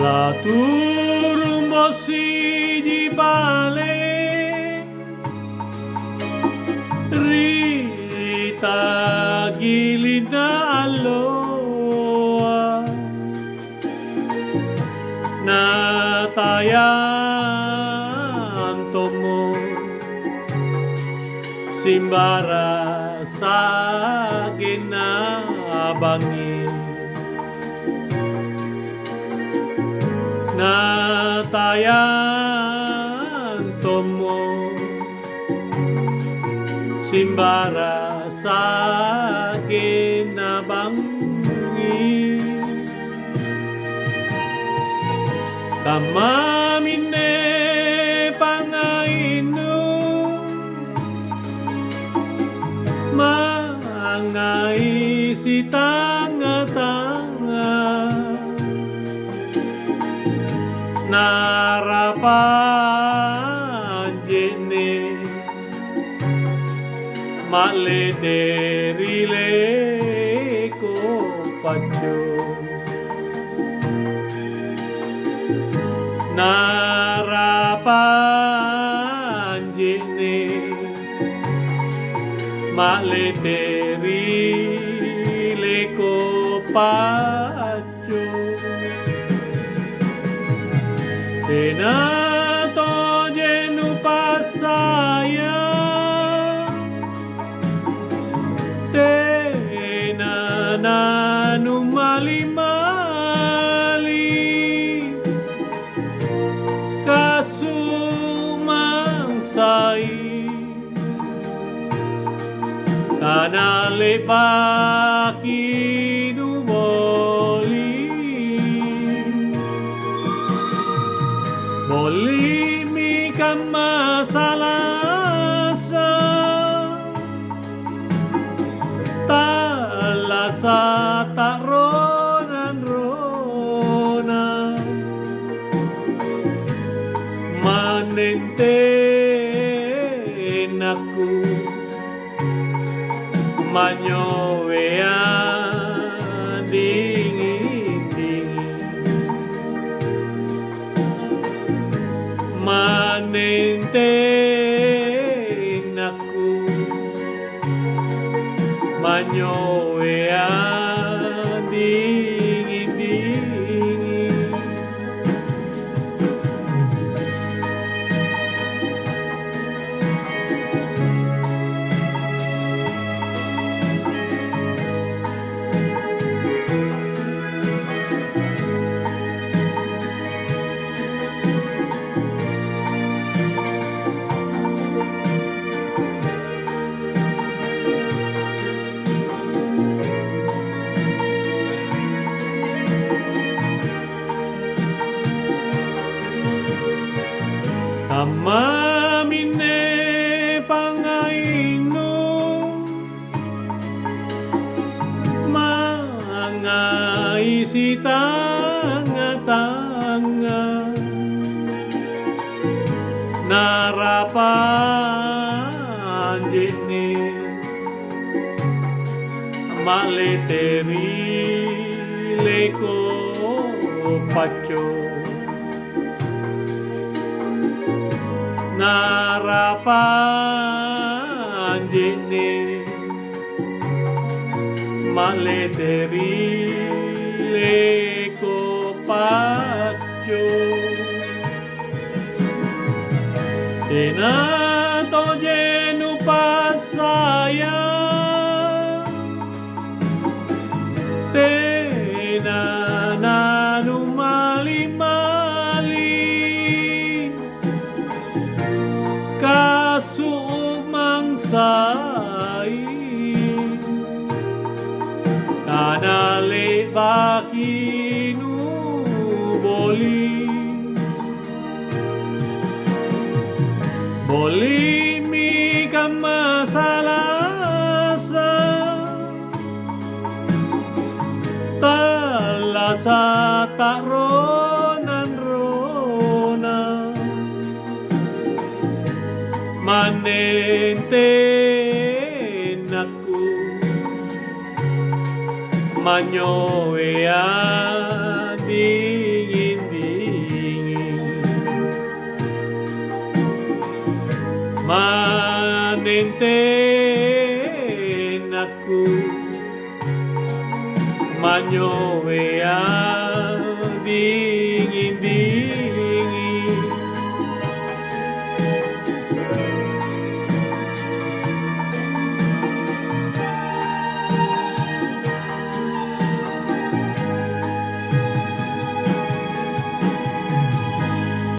La turumbo siji bale Rita gilida aloa Natayan tomo Simbara sa ginabangin Natayan tomo Simbara sa ginabangin Kamamine pangainu Mangai si tanga-tanga Narapan jene Maleterile ko pacho Narapan jene Maleterile ko pacho Tenato jenu pasaya Tenananu mali-mali Kasumangsai Kanale baki boli Boli mi kamasalasa Talasa taronan-ronan Manenten aku Manyowean dingin-dingin Manenten aku Manyowean dingin-dingin Kamamine pangainu Mangai si tanga-tanga Narapan jene Maleterile ko pacho Narapan jene Maleterile ko pacho Tenato jenu pasaya Tenananu mali-mali Kasumangsai Kanale bakinu boli Boli mi kamasalasa Talasa taronan-ronan Manenten aku Manyowean dingin-dingin manenten aku manyowean